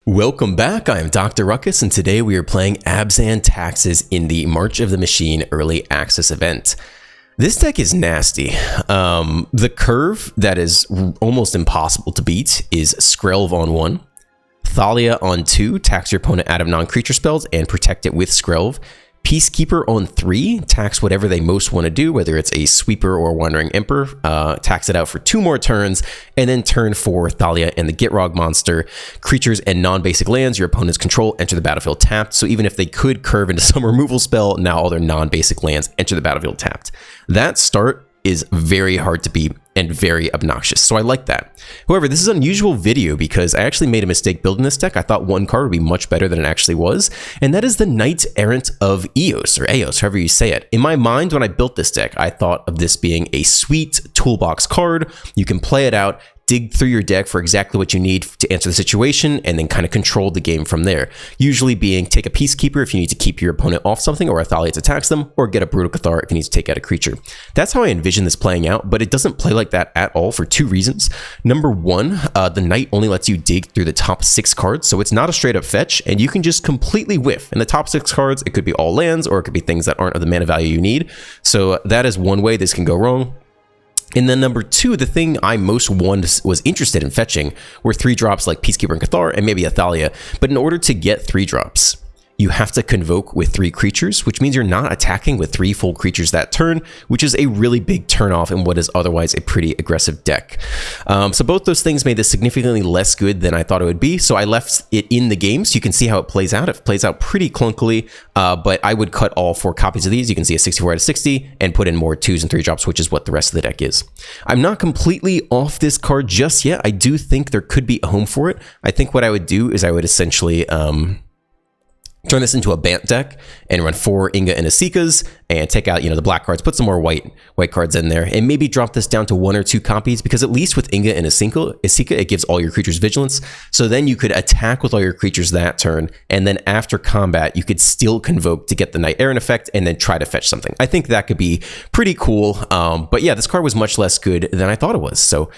Welcome back, I am Dr. Ruckus, and today we are playing Abzan Taxes in the March of the Machine Early Access event. This deck is nasty. The curve that is almost impossible to beat is Skrelv on 1, Thalia on 2, tax your opponent out of non-creature spells and protect it with Skrelv. Peacekeeper on 3, tax whatever they most want to do, whether it's a sweeper or wandering emperor, tax it out for 2 more turns, and then turn 4, Thalia and the Gitrog monster. Creatures and non-basic lands your opponents control enter the battlefield tapped, so even if they could curve into some removal spell, now all their non-basic lands enter the battlefield tapped. That start is very hard to beat and very obnoxious, so I like that. However, this is an unusual video because I actually made a mistake building this deck. I thought one card would be much better than it actually was, and that is the Knight Errant of Eos, or Eos, however you say it. In my mind, when I built this deck, I thought of this being a sweet toolbox card. You can play it out, dig through your deck for exactly what you need to answer the situation, and then kind of control the game from there. Usually being take a Peacekeeper if you need to keep your opponent off something, or a Thalia to tax them, or get a Brutal Cathar if you need to take out a creature. That's how I envision this playing out, but it doesn't play like that at all for 2 reasons. Number 1, the Knight only lets you dig through the top 6 cards, so it's not a straight up fetch, and you can just completely whiff. In the top 6 cards, it could be all lands, or it could be things that aren't of the mana value you need. So that is one way this can go wrong. And then number 2, the thing I most was interested in fetching were 3 drops like Peacekeeper and Cathar and maybe a Thalia. But in order to get 3 drops, you have to convoke with 3 creatures, which means you're not attacking with 3 full creatures that turn, which is a really big turnoff in what is otherwise a pretty aggressive deck. So both those things made this significantly less good than I thought it would be, so I left it in the game so you can see how it plays out. It plays out pretty clunkily, but I would cut all 4 copies of these. You can see a 64 out of 60 and put in more 2s and 3 drops, which is what the rest of the deck is. I'm not completely off this card just yet. I do think there could be a home for it. I think what I would do is I would essentially turn this into a Bant deck and run 4 Inga and Asikas and take out, the black cards, put some more white cards in there, and maybe drop this down to 1 or 2 copies, because at least with Inga and Asika, it gives all your creatures vigilance. So then you could attack with all your creatures that turn, and then after combat, you could still convoke to get the Knight Errant effect and then try to fetch something. I think that could be pretty cool. But yeah, this card was much less good than I thought it was. So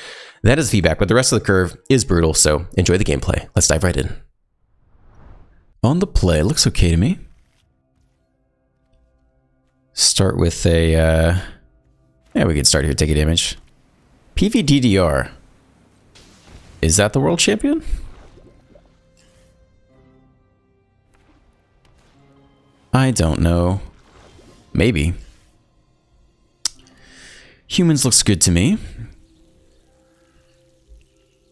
that is feedback, but the rest of the curve is brutal. So enjoy the gameplay. Let's dive right in. On the play, looks okay to me. Start with a, yeah, we can start here, take a damage. PVDDR. Is that the world champion? I don't know. Maybe. Humans looks good to me.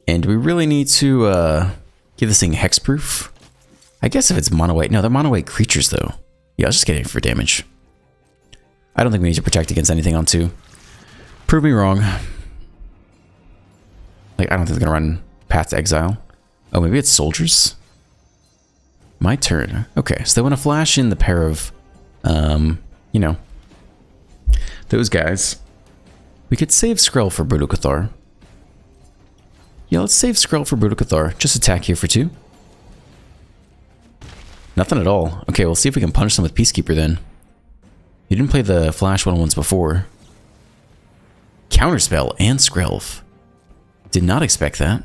And we really need to, give this thing hexproof. I guess if it's mono white. No, they're mono white creatures, though. Yeah, I was just getting it for damage. I don't think we need to protect against anything on 2. Prove me wrong. Like, I don't think they're going to run Path to Exile. Oh, maybe it's soldiers? My turn. Okay, so they want to flash in the pair of, those guys. We could save Skrell for Brutal Cathar. Yeah, let's save Skrell for Brutal Cathar. Just attack here for 2. Nothing at all. Okay, we'll see if we can punish them with Peacekeeper then. You didn't play the Flash 1/1s before. Counterspell and Skrelv. Did not expect that.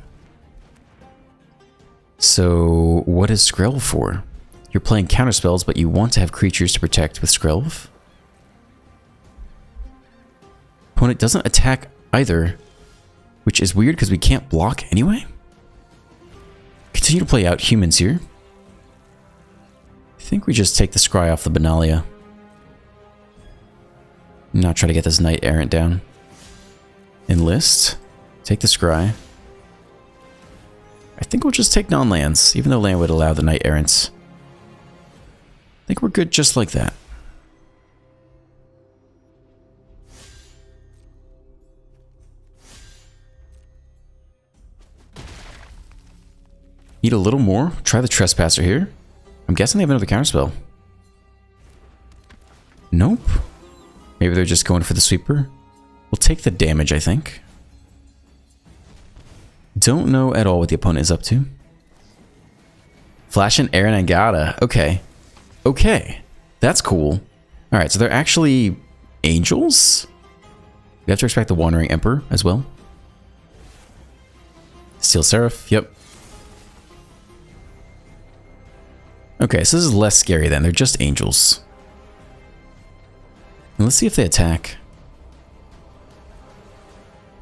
So, what is Skrelv for? You're playing counterspells, but you want to have creatures to protect with Skrelv. Opponent doesn't attack either, which is weird because we can't block anyway. Continue to play out humans here. I think we just take the scry off the Benalia. Not try to get this Knight Errant down. Enlist. Take the scry. I think we'll just take non-lands, even though land would allow the Knight Errants. I think we're good just like that. Need a little more. Try the Trespasser here. I'm guessing they have another counterspell. Nope. Maybe they're just going for the sweeper. We'll take the damage, I think. Don't know at all what the opponent is up to. Flash and Aaron Agata. Okay. Okay. That's cool. Alright, so they're actually angels? We have to respect the Wandering Emperor as well. Steel Seraph. Yep. Okay, so this is less scary then. They're just angels. And let's see if they attack.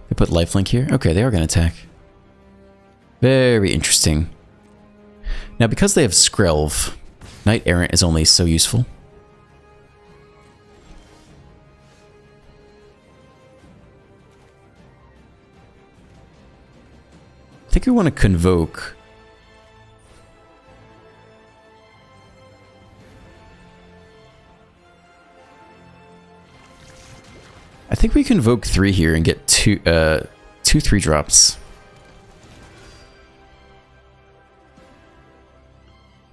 They put lifelink here? Okay, they are going to attack. Very interesting. Now, because they have Skrelv, Knight Errant is only so useful. I think we want to Convoke. I think we Convoke 3 here and get two 3-drops.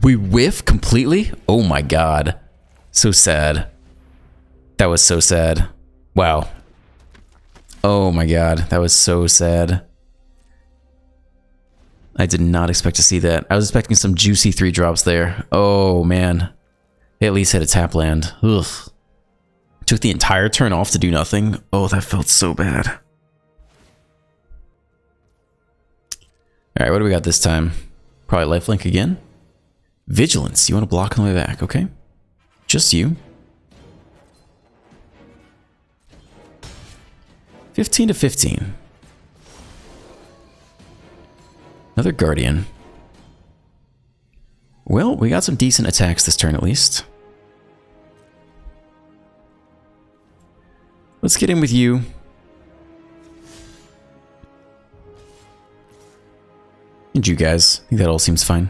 We whiff completely? Oh my god. So sad. That was so sad. Wow. Oh my god, that was so sad. I did not expect to see that. I was expecting some juicy 3-drops there. Oh man. They at least had a tap land. Ugh. Took the entire turn off to do nothing. Oh, that felt so bad. Alright, what do we got this time? Probably lifelink again. Vigilance. You want to block on the way back, okay? Just you. 15 to 15. Another Guardian. Well, we got some decent attacks this turn at least. Let's get in with you. And you guys. I think that all seems fine.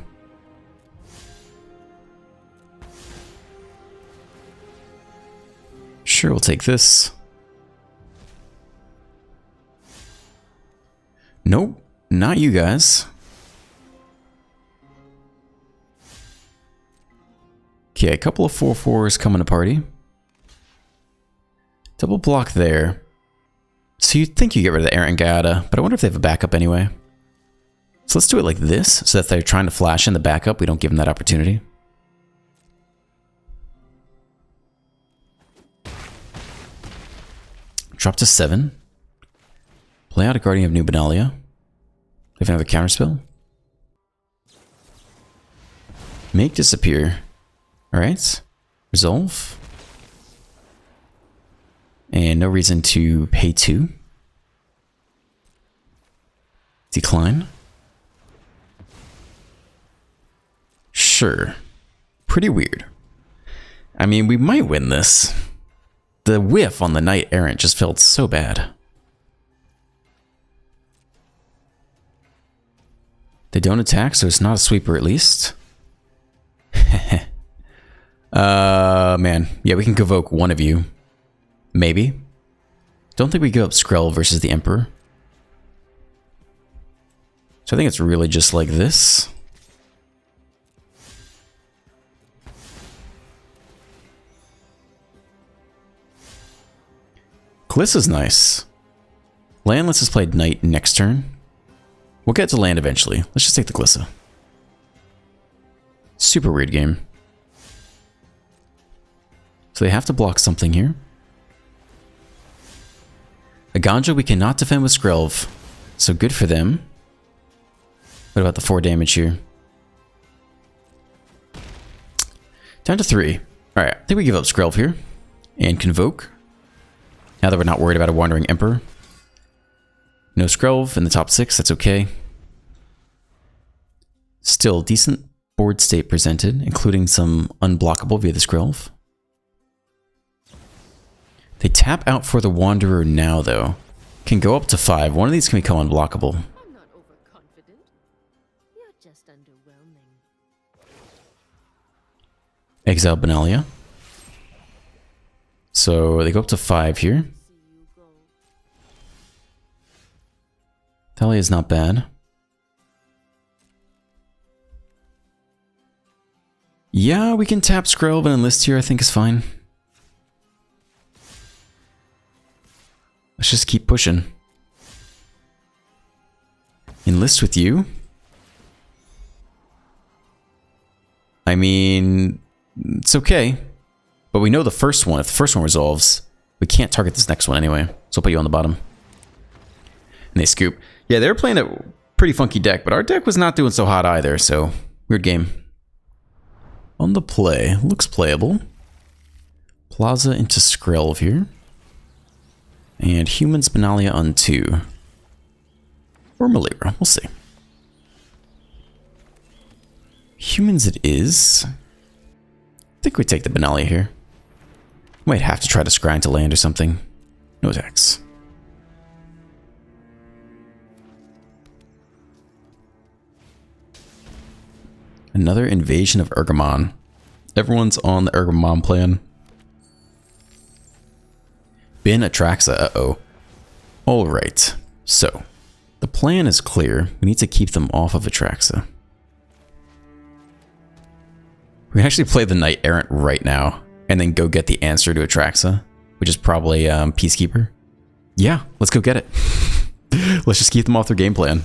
Sure, we'll take this. Nope, not you guys. Okay, a couple of 4/4s coming to party. Double block there. So you'd think you get rid of the Errant Gaiata, but I wonder if they have a backup anyway. So let's do it like this, so that if they're trying to flash in the backup, we don't give them that opportunity. Drop to 7. Play out a Guardian of New Benalia. They have another counterspell. Make disappear. Alright. Resolve. And no reason to pay 2. Decline. Sure. Pretty weird. I mean, we might win this. The whiff on the Knight Errant just felt so bad. They don't attack, so it's not a sweeper at least. Man. Yeah, we can convoke one of you. Maybe. Don't think we go up Skrell versus the Emperor. So I think it's really just like this. Kalissa's nice. Land lets us play Knight next turn. We'll get to land eventually. Let's just take the Kalissa. Super weird game. So they have to block something here. A Ganja we cannot defend with Skrelv. So good for them. What about the 4 damage here? Down to 3. Alright, I think we give up Skrelv here. And Convoke. Now that we're not worried about a Wandering Emperor. No Skrelv in the top 6, that's okay. Still, decent board state presented, including some unblockable via the Skrelv. They tap out for the Wanderer now, though. Can go up to 5. One of these can become unblockable. I'm not overconfident. You're just underwhelming. Exile Benalia. So they go up to 5 here. Thalia is not bad. Yeah, we can tap Skrelv and enlist here, I think is fine. Let's just keep pushing. Enlist with you? I mean, it's okay. But we know the first one. If the first one resolves, we can't target this next one anyway. So I'll put you on the bottom. And they scoop. Yeah, they were playing a pretty funky deck, but our deck was not doing so hot either, so weird game. On the play, looks playable. Plaza into Skrelv here. And Humans Benalia on 2. Or Malira, we'll see. Humans it is. I think we take the Benalia here. Might have to try to scry into land or something. No attacks. Another invasion of Ergamon. Everyone's on the Ergamon plan. Bin Atraxa, uh-oh. Alright, so the plan is clear. We need to keep them off of Atraxa. We can actually play the Knight Errant right now and then go get the answer to Atraxa, which is probably Peacekeeper. Yeah, let's go get it. Let's just keep them off their game plan.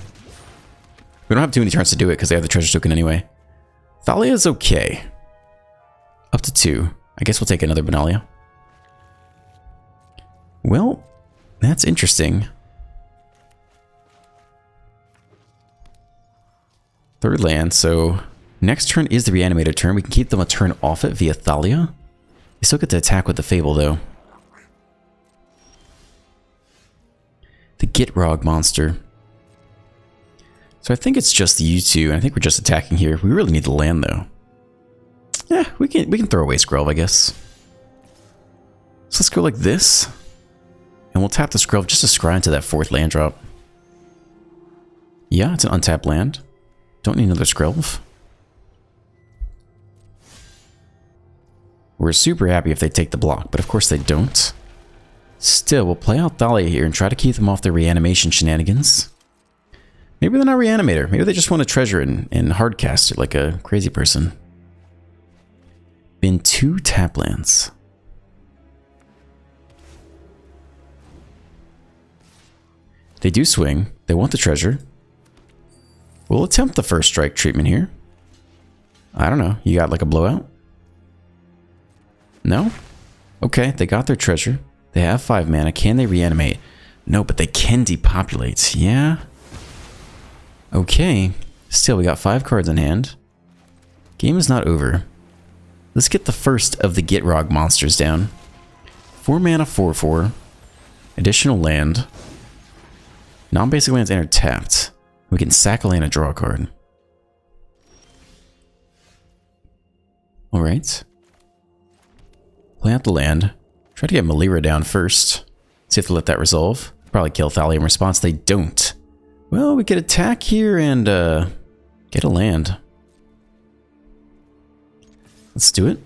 We don't have too many turns to do it because they have the treasure token anyway. Thalia is okay. Up to 2. I guess we'll take another Benalia. Well, that's interesting. Third land, so next turn is the reanimator turn. We can keep them a turn off it via Thalia. We still get to attack with the Fable though. The Gitrog monster. So I think it's just you two, and I think we're just attacking here. We really need the land though. Yeah, we can throw away Skrelv, I guess. So let's go like this. And we'll tap the Skrelv just to scry into that 4th land drop. Yeah, it's an untapped land. Don't need another Skrelv. We're super happy if they take the block, but of course they don't. Still, we'll play out Thalia here and try to keep them off their reanimation shenanigans. Maybe they're not reanimator. Maybe they just want a treasure and hardcast it like a crazy person. Been 2 tap lands. They do swing. They want the treasure. We'll attempt the first strike treatment here. I don't know. You got like a blowout? No? Okay, they got their treasure. They have 5 mana. Can they reanimate? No, but they can depopulate. Yeah. Okay. Still, we got 5 cards in hand. Game is not over. Let's get the first of the Gitrog monsters down. 4 mana, 4/4. Additional land. Non-basic lands enter tapped. We can sack a land and draw a card. Alright. Play out the land. Try to get Malira down first. See if they let that resolve. Probably kill Thalia in response. They don't. Well, we could attack here and get a land. Let's do it.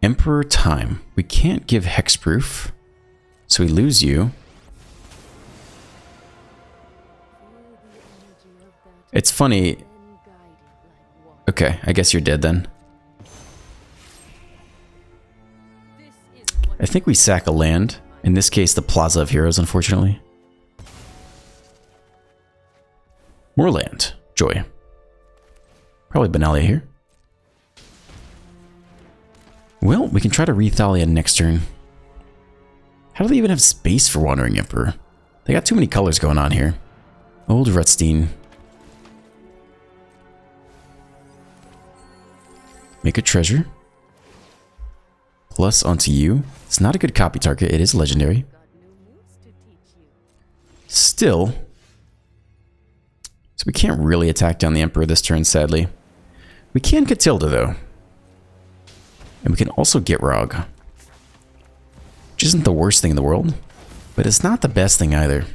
Emperor Time. We can't give hexproof, so we lose you. It's funny. Okay, I guess you're dead then. I think we sack a land. In this case, the Plaza of Heroes, unfortunately. More land. Joy. Probably Benalia here. Well, we can try to re-Thalia next turn. How do they even have space for Wandering Emperor? They got too many colors going on here. Old Rutstein. Make a treasure. Plus onto you. It's not a good copy target. It is legendary. Still. So we can't really attack down the Emperor this turn, sadly. We can Catilda, though. And we can also get Gitrog. Which isn't the worst thing in the world. But it's not the best thing either.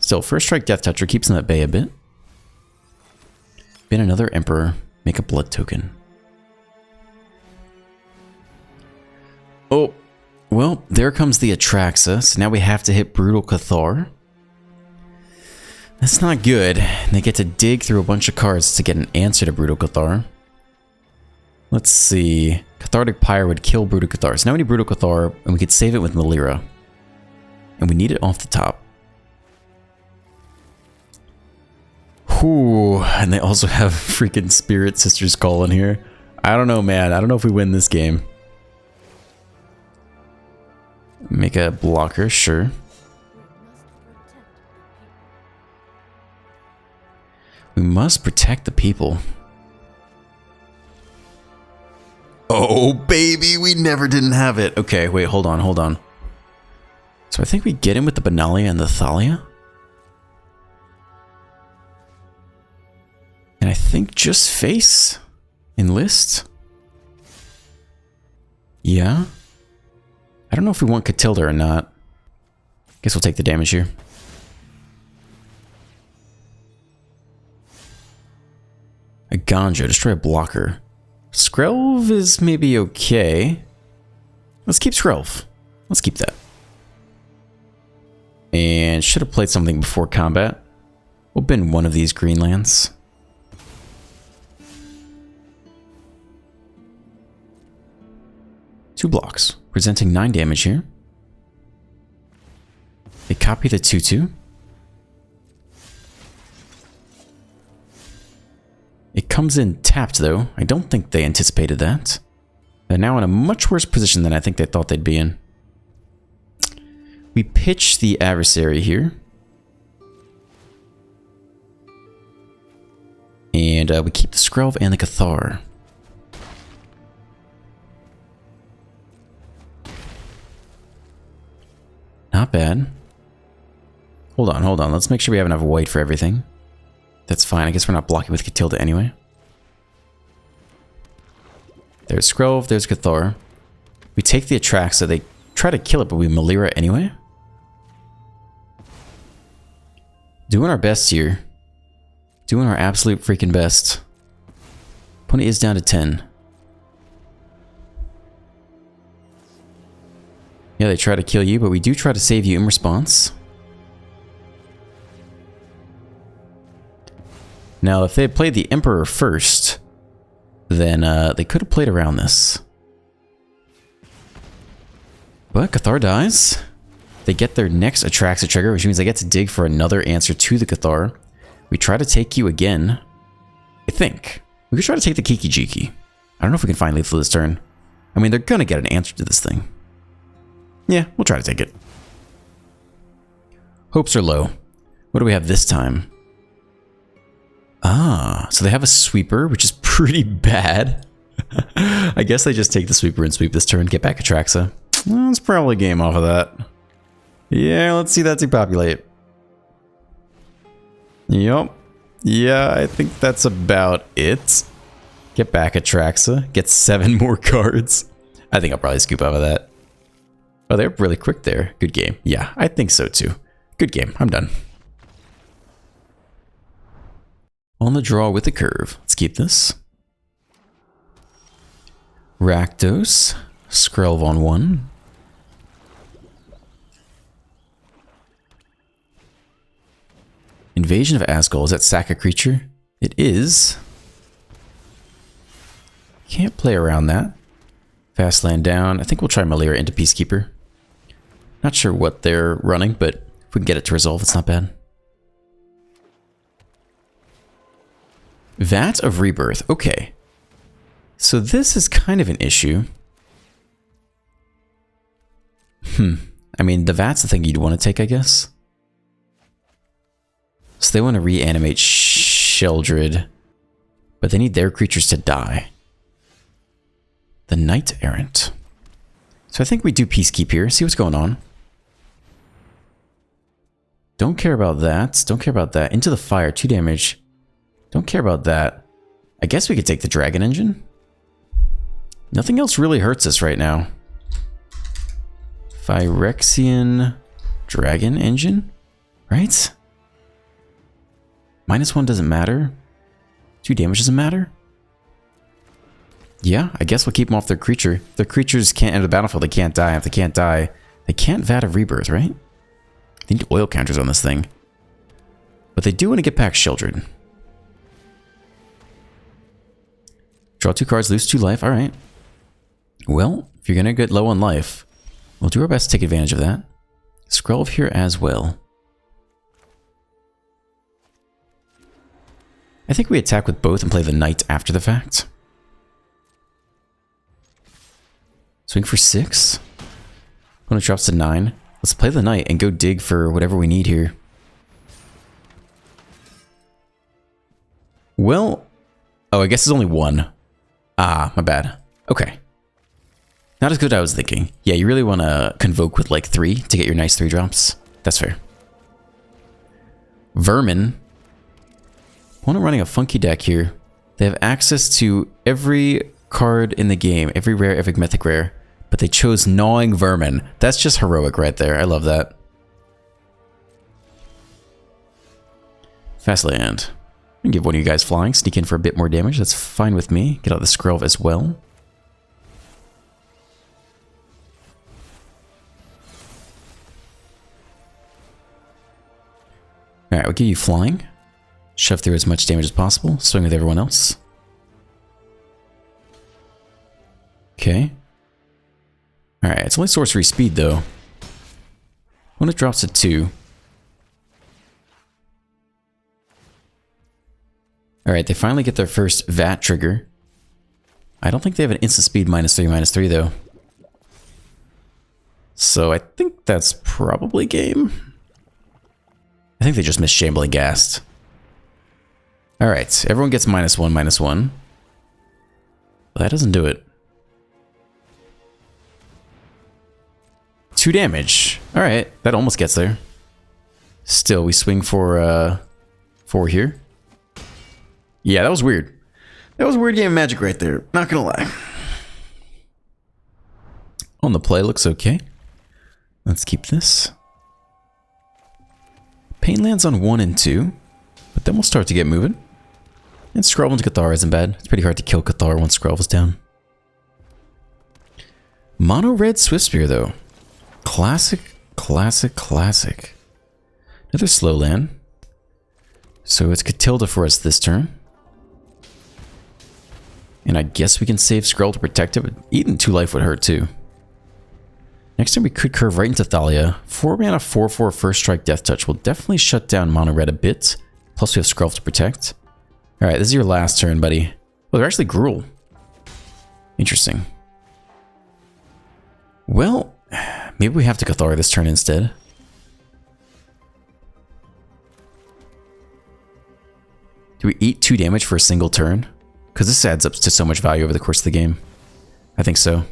Still, first strike Death Toucher keeps them at bay a bit. Bin another Emperor. Make a blood token. Oh, well, there comes the Atraxa. So now we have to hit Brutal Cathar. That's not good. They get to dig through a bunch of cards to get an answer to Brutal Cathar. Let's see. Cathartic Pyre would kill Brutal Cathar. So now we need Brutal Cathar, and we could save it with Malira. And we need it off the top. Whew. And they also have freaking Spirit Sister's Call in here. I don't know, man. I don't know if we win this game. Make a blocker, sure. We must protect the people. Oh, baby, we never didn't have it. Okay, wait, hold on, hold on. So I think we get in with the Benalia and the Thalia. And I think just face. Enlist. Yeah. I don't know if we want Catilda or not. Guess we'll take the damage here. A Ganjo, destroy a blocker. Skrelv is maybe okay. Let's keep Skrelv. Let's keep that. And should have played something before combat. We'll bin one of these green lands. Two blocks, presenting 9 damage here. They copy the 2/2. It comes in tapped though. I don't think they anticipated that. They're now in a much worse position than I think they thought they'd be in. We pitch the adversary here. And we keep the Skrelv and the Cathar. Not bad. Hold on, hold on. Let's make sure we have enough white for everything. That's fine. I guess we're not blocking with Catilda anyway. There's Skrelv, there's Cathar. We take the Atraxa. They try to kill it, but we Melira anyway. Doing our best here. Doing our absolute freaking best. Opponent is down to 10. Yeah, they try to kill you, but we do try to save you in response. Now, if they had played the Emperor first, then they could have played around this. But Cathar dies. They get their next Atraxa trigger, which means they get to dig for another answer to the Cathar. We try to take you again. I think. We could try to take the Kiki Jiki. I don't know if we can find lethal this turn. I mean, they're going to get an answer to this thing. Yeah, we'll try to take it. Hopes are low. What do we have this time? Ah, so they have a sweeper, which is pretty bad. I guess they just take the sweeper and sweep this turn, get back Atraxa. Well, it's probably game off of that. Yeah, let's see that depopulate. Yup. Yeah, I think that's about it. Get back Atraxa. Get 7 more cards. I think I'll probably scoop out of that. Oh, they're really quick there. Good game. Yeah, I think so too. Good game. I'm done. On the draw with the curve. Let's keep this. Rakdos. Skrelv on 1. Invasion of Asgol. Is that sack a creature? It is. Can't play around that. Fast land down. I think we'll try Melira into Peacekeeper. Not sure what they're running, but if we can get it to resolve, it's not bad. Vat of Rebirth. Okay. So this is kind of an issue. I mean, the Vat's the thing you'd want to take, I guess. So they want to reanimate Sheldred, but they need their creatures to die. The Knight Errant. So I think we do Peacekeep here, see what's going on. Don't care about that. Don't care about that. Into the Fire, 2 damage. Don't care about that. I guess we could take the Dragon Engine. Nothing else really hurts us right now. Phyrexian Dragon Engine, right? -1 doesn't matter. 2 damage doesn't matter. Yeah, I guess we'll keep them off their creature. If their creatures can't enter the battlefield, they can't die. If they can't die, they can't Vat of Rebirth, right? They need oil counters on this thing. But they do want to get back Sheldred. Draw 2 cards, lose 2 life. Alright. Well, if you're going to get low on life, we'll do our best to take advantage of that. Skrelv here as well. I think we attack with both and play the Knight after the fact. Swing for 6. Opponent drops to 9. Let's play the Knight and go dig for whatever we need here. Well, oh, I guess it's only one. Ah, my bad. Okay. Not as good as I was thinking. Yeah, you really want to convoke with like 3 to get your nice 3 drops. That's fair. Vermin. Opponent running a funky deck here. They have access to every card in the game, every rare, every mythic rare, but they chose Gnawing Vermin. That's just heroic right there. I love that. Fast land. I'm gonna give one of you guys flying, sneak in for a bit more damage. That's fine with me. Get out the Skrelv as well. Alright, we'll give you flying. Shove through as much damage as possible. Swing with everyone else. Okay. Alright, it's only sorcery speed though. When it drops to 2. Alright, they finally get their first VAT trigger. I don't think they have an instant speed -3/-3 though. So I think that's probably game. I think they just missed Shambling Ghast. Alright, everyone gets -1/-1. But that doesn't do it. 2 damage. Alright, that almost gets there. Still, we swing for 4 here. Yeah, that was weird. That was a weird game of Magic right there. Not gonna lie. On the play, looks okay. Let's keep this. Pain lands on 1 and 2, but then we'll start to get moving. And Skrelv into Cathar isn't bad. It's pretty hard to kill Cathar once Skrelv is down. Mono red Swiftspear though. Classic, classic, classic. Another slow land. So it's Catilda for us this turn. And I guess we can save Skrelv to protect it, but eating 2 life would hurt too. Next time we could curve right into Thalia. 4 mana 4/4 first strike death touch will definitely shut down mono red a bit. Plus we have Skrelv to protect. Alright, this is your last turn, buddy. Oh, they're actually Gruul. Interesting. Well, maybe we have to Cathar this turn instead. Do we eat 2 damage for a single turn? Because this adds up to so much value over the course of the game. I think so.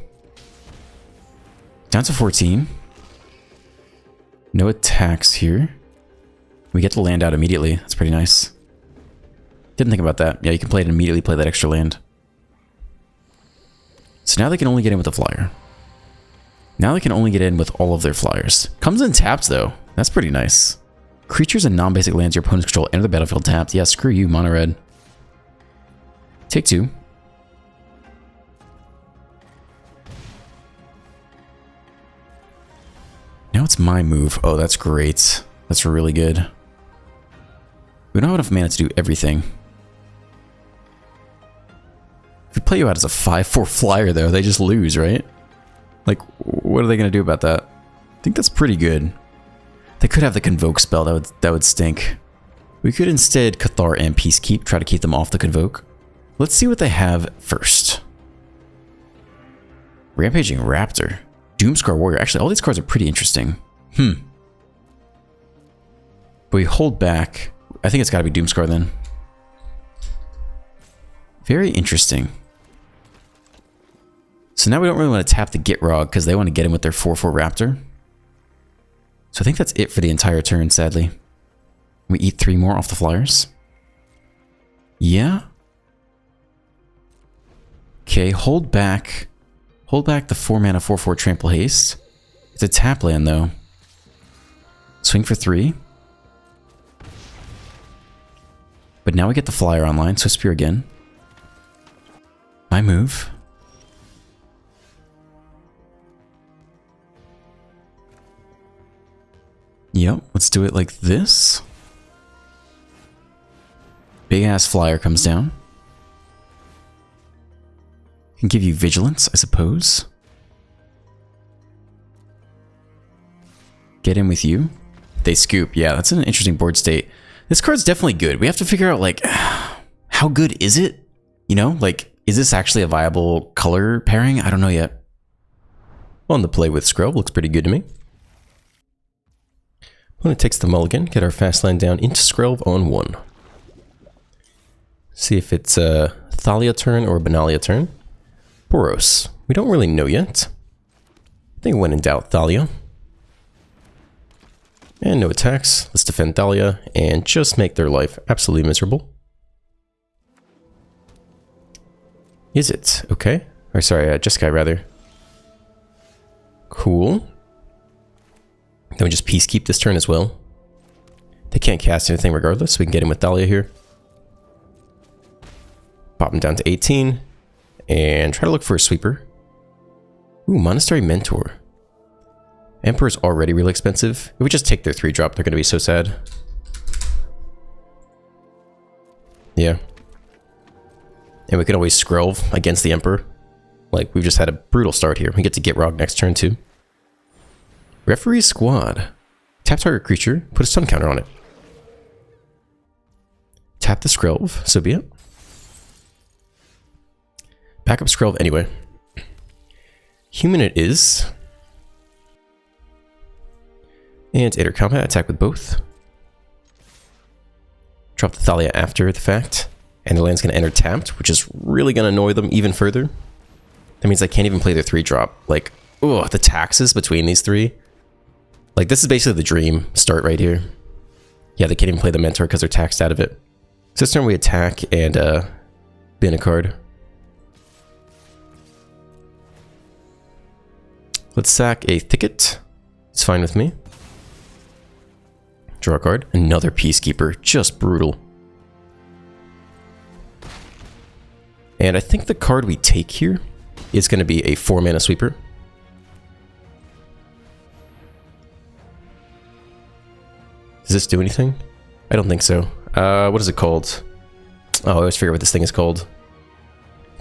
Down to 14. No attacks here. We get to land out immediately. That's pretty nice. Didn't think about that. Yeah, you can play it immediately, play that extra land. So now they can only get in with a flyer. Now they can only get in with all of their flyers. Comes in tapped though. That's pretty nice. Creatures and non-basic lands your opponents control enter the battlefield tapped. Yeah, screw you, mono red. Take 2. Now it's my move. Oh, that's great. That's really good. We don't have enough mana to do everything. If we play you out as a 5/4 flyer though, they just lose, right? Like, what are they going to do about that? I think that's pretty good. They could have the Convoke spell. That would stink. We could instead Cathar and Peacekeep, try to keep them off the Convoke. Let's see what they have first. Rampaging Raptor. Doomscar Warrior. Actually, all these cards are pretty interesting. But we hold back. I think it's got to be Doomscar then. Very interesting. So now we don't really want to tap the Gitrog because they want to get in with their 4/4 Raptor. So I think that's it for the entire turn, sadly. We eat 3 more off the flyers. Yeah. Okay, hold back. Hold back the 4 mana 4/4 Trample Haste. It's a tap land though. Swing for 3. But now we get the flyer online, so Spear again. My move. Yep, let's do it like this. Big ass flyer comes down. Can give you vigilance, I suppose. Get in with you. They scoop. Yeah, that's an interesting board state. This card's definitely good. We have to figure out, like, how good is it? You know, like, is this actually a viable color pairing? I don't know yet. On the play with Skrelv looks pretty good to me. Opponent takes the mulligan, get our fast land down into Skrelv on 1. see if it's a Thalia turn or a Benalia turn. Boros. We don't really know yet. I think when in doubt, Thalia. And no attacks. Let's defend Thalia and just make their life absolutely miserable. Is it? Okay. Or sorry, Jeskai rather. Cool. Then we just peacekeep this turn as well. They can't cast anything regardless, so we can get him with Thalia here. Pop him down to 18. And try to look for a sweeper. Ooh, Monastery Mentor. Emperor's already really expensive. If we just take their 3-drop, they're going to be so sad. Yeah. And we can always Skrelv against the Emperor. Like, we've just had a brutal start here. We get to Gitrog next turn, too. Referee Squad. Tap target creature, put a stun counter on it. Tap the Skrelv, so be it. Backup Skrelv anyway. Human it is. And enter combat, attack with both. Drop the Thalia after the fact. And the land's going to enter tapped, which is really going to annoy them even further. That means I can't even play their 3-drop. Like, ugh, the taxes between these three. Like, this is basically the dream start right here. Yeah, they can't even play the Mentor because they're taxed out of it. So this turn we attack and bin a card. Let's sack a Thicket. It's fine with me. Draw a card. Another Peacekeeper. Just brutal. And I think the card we take here is going to be a 4-mana sweeper. Does this do anything? I don't think so. What is it called? Oh, I always forget what this thing is called.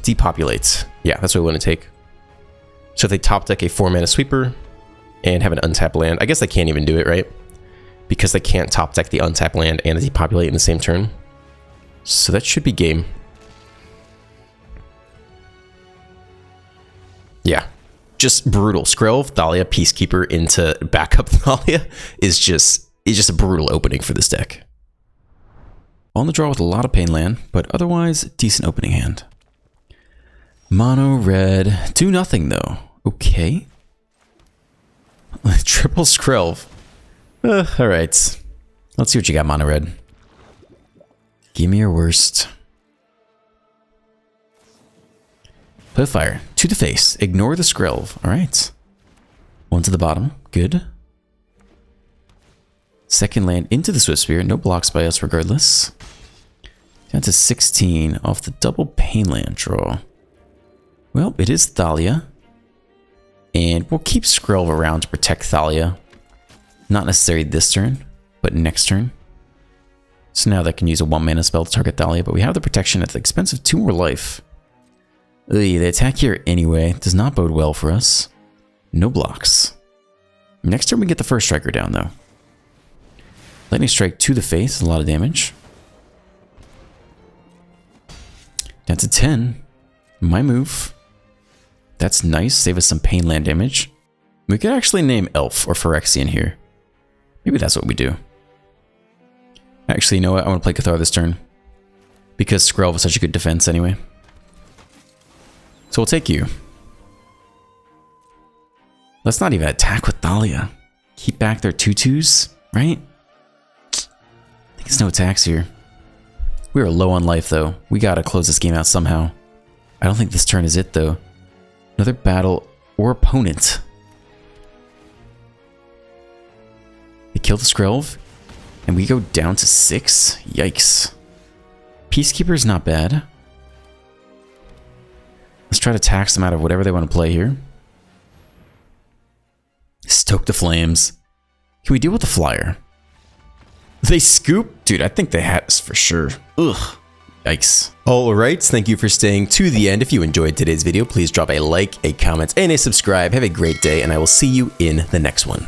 Depopulates. Yeah, that's what we want to take. So if they top deck a 4-mana sweeper and have an untapped land, I guess they can't even do it, right? Because they can't top deck the untapped land and the depopulate in the same turn. So that should be game. Yeah, just brutal. Skrelv, Thalia, Peacekeeper into backup Thalia is just a brutal opening for this deck. On the draw with a lot of pain land, but otherwise decent opening hand. Mono red, do nothing though. Okay. Triple Skrelv. Alright. Let's see what you got, mono red. Give me your worst. Play fire. To the face. Ignore the Skrelv. Alright. One to the bottom. Good. Second land into the Swift Spear. No blocks by us regardless. Down to 16 off the double pain land draw. Well, it is Thalia. And we'll keep Skrelv around to protect Thalia. Not necessarily this turn, but next turn. So now they can use a 1-mana spell to target Thalia, but we have the protection at the expense of 2 more life. Ugh, they attack here anyway. Does not bode well for us. No blocks. Next turn we get the first striker down though. Lightning strike to the face, a lot of damage. Down to 10. My move. That's nice. Save us some pain land damage. We could actually name Elf or Phyrexian here. Maybe that's what we do. Actually, you know what? I want to play Cathar this turn. Because Skrelv is such a good defense anyway. So we'll take you. Let's not even attack with Thalia. Keep back their 2/2s, right? I think there's no attacks here. We are low on life though. We gotta close this game out somehow. I don't think this turn is it though. Another battle or opponent. They kill the Skrelv, and we go down to 6. Yikes. Peacekeeper is not bad. Let's try to tax them out of whatever they want to play here. Stoke the flames. Can we deal with the flyer? They scoop? Dude, I think they had us for sure. Ugh. Yikes. Alright, thank you for staying to the end. If you enjoyed today's video, please drop a like, a comment, and a subscribe. Have a great day, and I will see you in the next one.